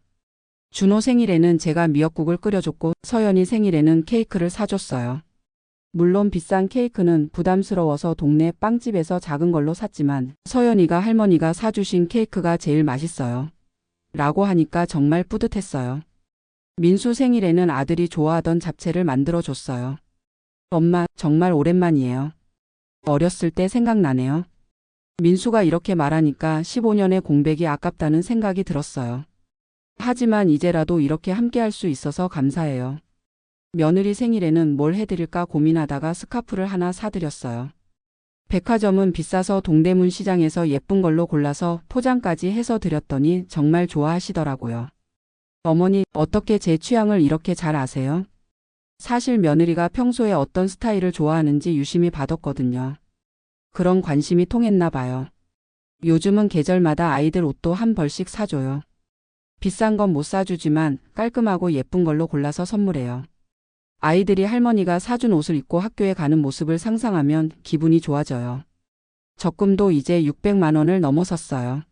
준호 생일에는 제가 미역국을 끓여줬고 서연이 생일에는 케이크를 사줬어요. 물론 비싼 케이크는 부담스러워서 동네 빵집에서 작은 걸로 샀지만 서연이가 할머니가 사주신 케이크가 제일 맛있어요. 라고 하니까 정말 뿌듯했어요. 민수 생일에는 아들이 좋아하던 잡채를 만들어줬어요. 엄마, 정말 오랜만이에요. 어렸을 때 생각나네요. 민수가 이렇게 말하니까 15년의 공백이 아깝다는 생각이 들었어요. 하지만 이제라도 이렇게 함께 할 수 있어서 감사해요. 며느리 생일에는 뭘 해드릴까 고민하다가 스카프를 하나 사드렸어요. 백화점은 비싸서 동대문 시장에서 예쁜 걸로 골라서 포장까지 해서 드렸더니 정말 좋아하시더라고요. 어머니, 어떻게 제 취향을 이렇게 잘 아세요? 사실 며느리가 평소에 어떤 스타일을 좋아하는지 유심히 봐뒀거든요. 그런 관심이 통했나 봐요. 요즘은 계절마다 아이들 옷도 한 벌씩 사줘요. 비싼 건 못 사주지만 깔끔하고 예쁜 걸로 골라서 선물해요. 아이들이 할머니가 사준 옷을 입고 학교에 가는 모습을 상상하면 기분이 좋아져요. 적금도 이제 600만 원을 넘어섰어요.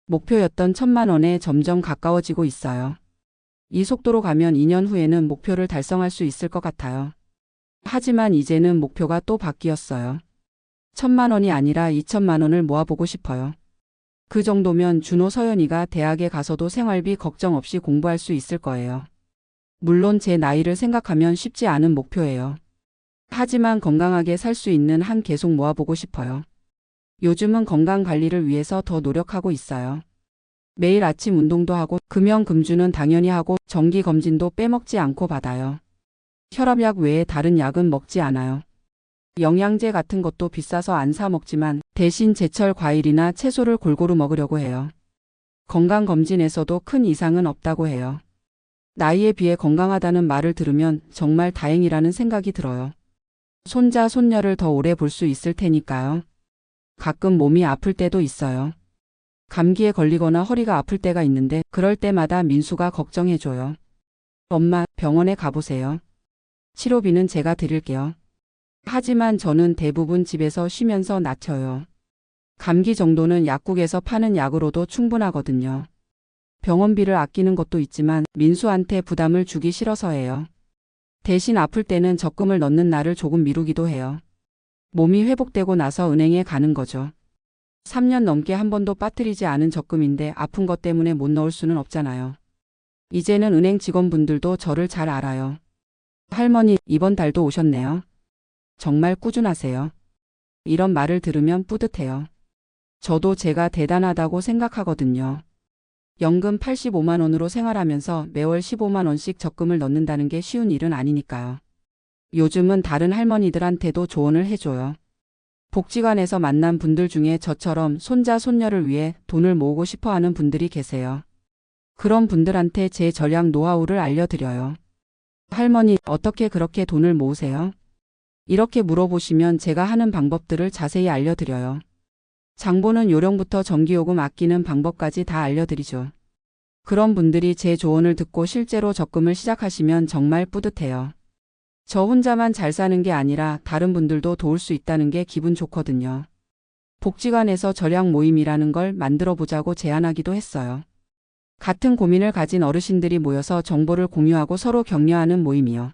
목표였던 1000만 원에 점점 가까워지고 있어요. 이 속도로 가면 2년 후에는 목표를 달성할 수 있을 것 같아요. 하지만 이제는 목표가 또 바뀌었어요. 1000만 원이 아니라 2000만 원을 모아보고 싶어요. 그 정도면 준호 서연이가 대학에 가서도 생활비 걱정 없이 공부할 수 있을 거예요. 물론 제 나이를 생각하면 쉽지 않은 목표예요. 하지만 건강하게 살 수 있는 한 계속 모아보고 싶어요. 요즘은 건강 관리를 위해서 더 노력하고 있어요. 매일 아침 운동도 하고 금연금주는 당연히 하고 정기 검진도 빼먹지 않고 받아요. 혈압약 외에 다른 약은 먹지 않아요. 영양제 같은 것도 비싸서 안 사 먹지만 대신 제철 과일이나 채소를 골고루 먹으려고 해요. 건강검진에서도 큰 이상은 없다고 해요. 나이에 비해 건강하다는 말을 들으면 정말 다행이라는 생각이 들어요. 손자, 손녀를 더 오래 볼 수 있을 테니까요. 가끔 몸이 아플 때도 있어요. 감기에 걸리거나 허리가 아플 때가 있는데 그럴 때마다 민수가 걱정해줘요. 엄마, 병원에 가보세요. 치료비는 제가 드릴게요. 하지만 저는 대부분 집에서 쉬면서 낮춰요. 감기 정도는 약국에서 파는 약으로도 충분하거든요. 병원비를 아끼는 것도 있지만 민수한테 부담을 주기 싫어서예요. 대신 아플 때는 적금을 넣는 날을 조금 미루기도 해요. 몸이 회복되고 나서 은행에 가는 거죠. 3년 넘게 한 번도 빠뜨리지 않은 적금인데 아픈 것 때문에 못 넣을 수는 없잖아요. 이제는 은행 직원분들도 저를 잘 알아요. 할머니, 이번 달도 오셨네요. 정말 꾸준하세요. 이런 말을 들으면 뿌듯해요. 저도 제가 대단하다고 생각하거든요. 연금 85만 원으로 생활하면서 매월 15만 원씩 적금을 넣는다는 게 쉬운 일은 아니니까요. 요즘은 다른 할머니들한테도 조언을 해줘요. 복지관에서 만난 분들 중에 저처럼 손자, 손녀를 위해 돈을 모으고 싶어 하는 분들이 계세요. 그런 분들한테 제 절약 노하우를 알려드려요. 할머니, 어떻게 그렇게 돈을 모으세요? 이렇게 물어보시면 제가 하는 방법들을 자세히 알려드려요. 장보는 요령부터 전기요금 아끼는 방법까지 다 알려드리죠. 그런 분들이 제 조언을 듣고 실제로 적금을 시작하시면 정말 뿌듯해요. 저 혼자만 잘 사는 게 아니라 다른 분들도 도울 수 있다는 게 기분 좋거든요. 복지관에서 절약 모임이라는 걸 만들어 보자고 제안하기도 했어요. 같은 고민을 가진 어르신들이 모여서 정보를 공유하고 서로 격려하는 모임이요.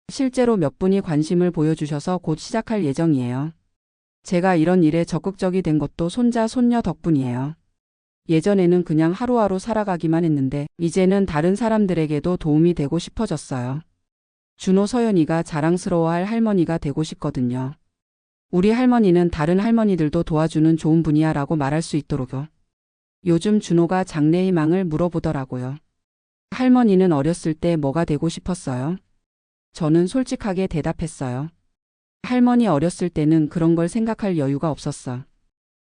실제로 몇 분이 관심을 보여주셔서 곧 시작할 예정이에요. 제가 이런 일에 적극적이 된 것도 손자, 손녀 덕분이에요. 예전에는 그냥 하루하루 살아가기만 했는데 이제는 다른 사람들에게도 도움이 되고 싶어졌어요. 준호 서연이가 자랑스러워할 할머니가 되고 싶거든요. 우리 할머니는 다른 할머니들도 도와주는 좋은 분이야 라고 말할 수 있도록요. 요즘 준호가 장래희망을 물어보더라고요. 할머니는 어렸을 때 뭐가 되고 싶었어요? 저는 솔직하게 대답했어요. 할머니 어렸을 때는 그런 걸 생각할 여유가 없었어.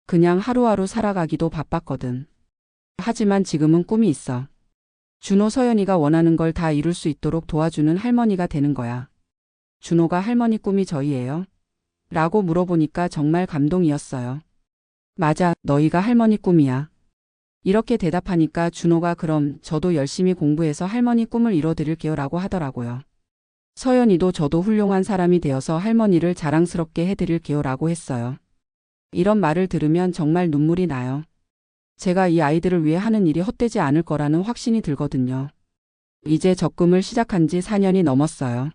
그냥 하루하루 살아가기도 바빴거든. 하지만 지금은 꿈이 있어. 준호 서연이가 원하는 걸 다 이룰 수 있도록 도와주는 할머니가 되는 거야. 준호가 할머니 꿈이 저희예요? 라고 물어보니까 정말 감동이었어요. 맞아, 너희가 할머니 꿈이야. 이렇게 대답하니까 준호가 그럼 저도 열심히 공부해서 할머니 꿈을 이뤄드릴게요 라고 하더라고요. 서연이도 저도 훌륭한 사람이 되어서 할머니를 자랑스럽게 해드릴게요 라고 했어요. 이런 말을 들으면 정말 눈물이 나요. 제가 이 아이들을 위해 하는 일이 헛되지 않을 거라는 확신이 들거든요. 이제 적금을 시작한 지 4년이 넘었어요.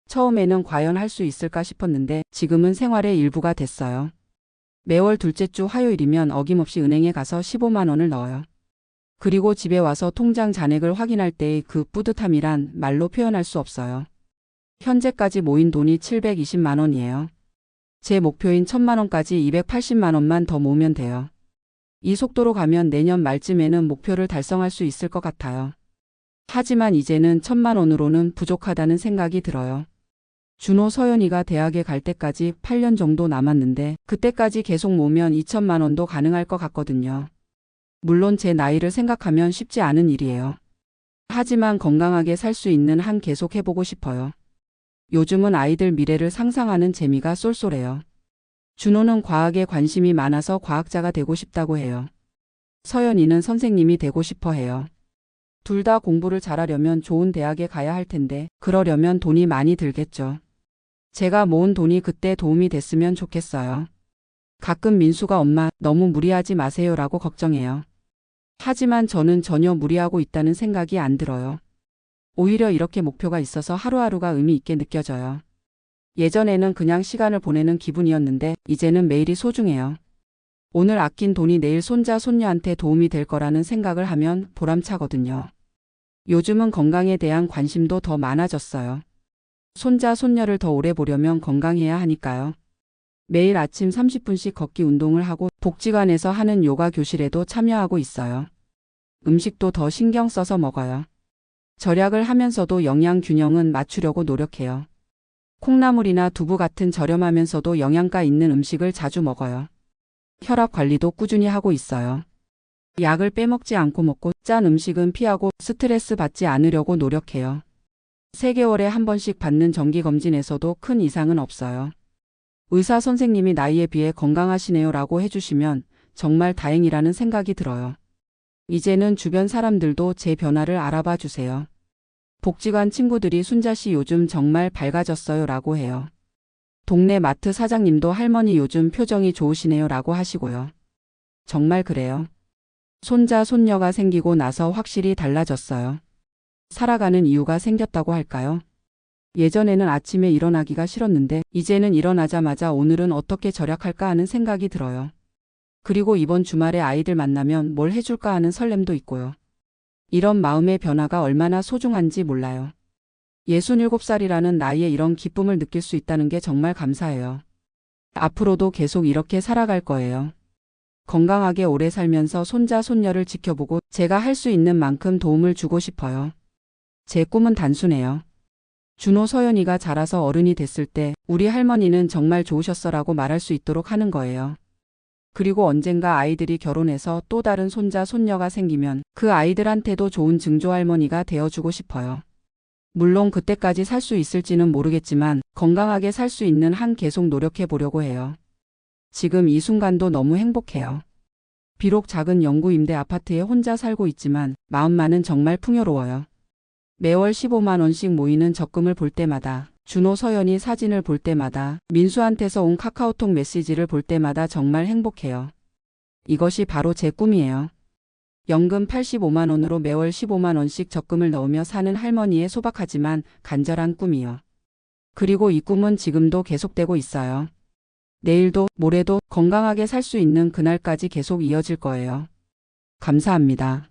처음에는 과연 할 수 있을까 싶었는데 지금은 생활의 일부가 됐어요. 매월 둘째 주 화요일이면 어김없이 은행에 가서 15만 원을 넣어요. 그리고 집에 와서 통장 잔액을 확인할 때의 그 뿌듯함이란 말로 표현할 수 없어요. 현재까지 모인 돈이 720만 원이에요. 제 목표인 1000만 원까지 280만 원만 더 모으면 돼요. 이 속도로 가면 내년 말쯤에는 목표를 달성할 수 있을 것 같아요. 하지만 이제는 1,000만 원으로는 부족하다는 생각이 들어요. 준호 서연이가 대학에 갈 때까지 8년 정도 남았는데 그때까지 계속 모으면 2,000만 원도 가능할 것 같거든요. 물론 제 나이를 생각하면 쉽지 않은 일이에요. 하지만 건강하게 살 수 있는 한 계속 해보고 싶어요. 요즘은 아이들 미래를 상상하는 재미가 쏠쏠해요. 준호는 과학에 관심이 많아서 과학자가 되고 싶다고 해요. 서연이는 선생님이 되고 싶어 해요. 둘 다 공부를 잘하려면 좋은 대학에 가야 할 텐데 그러려면 돈이 많이 들겠죠. 제가 모은 돈이 그때 도움이 됐으면 좋겠어요. 가끔 민수가 엄마 너무 무리하지 마세요라고 걱정해요. 하지만 저는 전혀 무리하고 있다는 생각이 안 들어요. 오히려 이렇게 목표가 있어서 하루하루가 의미 있게 느껴져요. 예전에는 그냥 시간을 보내는 기분이었는데 이제는 매일이 소중해요. 오늘 아낀 돈이 내일 손자 손녀한테 도움이 될 거라는 생각을 하면 보람차거든요. 요즘은 건강에 대한 관심도 더 많아졌어요. 손자 손녀를 더 오래 보려면 건강해야 하니까요. 매일 아침 30분씩 걷기 운동을 하고 복지관에서 하는 요가 교실에도 참여하고 있어요. 음식도 더 신경 써서 먹어요. 절약을 하면서도 영양 균형은 맞추려고 노력해요. 콩나물이나 두부 같은 저렴하면서도 영양가 있는 음식을 자주 먹어요. 혈압 관리도 꾸준히 하고 있어요. 약을 빼먹지 않고 먹고 짠 음식은 피하고 스트레스 받지 않으려고 노력해요. 3개월에 한 번씩 받는 정기검진에서도 큰 이상은 없어요. 의사 선생님이 나이에 비해 건강하시네요 라고 해주시면 정말 다행이라는 생각이 들어요. 이제는 주변 사람들도 제 변화를 알아봐 주세요. 복지관 친구들이 순자씨 요즘 정말 밝아졌어요 라고 해요. 동네 마트 사장님도 할머니 요즘 표정이 좋으시네요 라고 하시고요. 정말 그래요. 손자 손녀가 생기고 나서 확실히 달라졌어요. 살아가는 이유가 생겼다고 할까요? 예전에는 아침에 일어나기가 싫었는데 이제는 일어나자마자 오늘은 어떻게 절약할까 하는 생각이 들어요. 그리고 이번 주말에 아이들 만나면 뭘 해줄까 하는 설렘도 있고요. 이런 마음의 변화가 얼마나 소중한지 몰라요. 67살이라는 나이에 이런 기쁨을 느낄 수 있다는 게 정말 감사해요. 앞으로도 계속 이렇게 살아갈 거예요. 건강하게 오래 살면서 손자 손녀를 지켜보고 제가 할 수 있는 만큼 도움을 주고 싶어요. 제 꿈은 단순해요. 준호 서연이가 자라서 어른이 됐을 때 우리 할머니는 정말 좋으셨어라고 말할 수 있도록 하는 거예요. 그리고 언젠가 아이들이 결혼해서 또 다른 손자 손녀가 생기면 그 아이들한테도 좋은 증조할머니가 되어주고 싶어요. 물론 그때까지 살 수 있을지는 모르겠지만 건강하게 살 수 있는 한 계속 노력해 보려고 해요. 지금 이 순간도 너무 행복해요. 비록 작은 영구 임대 아파트에 혼자 살고 있지만 마음만은 정말 풍요로워요. 매월 15만 원씩 모이는 적금을 볼 때마다 준호 서연이 사진을 볼 때마다 민수한테서 온 카카오톡 메시지를 볼 때마다 정말 행복해요. 이것이 바로 제 꿈이에요. 연금 85만 원으로 매월 15만 원씩 적금을 넣으며 사는 할머니의 소박하지만 간절한 꿈이요. 그리고 이 꿈은 지금도 계속되고 있어요. 내일도 모레도 건강하게 살 수 있는 그날까지 계속 이어질 거예요. 감사합니다.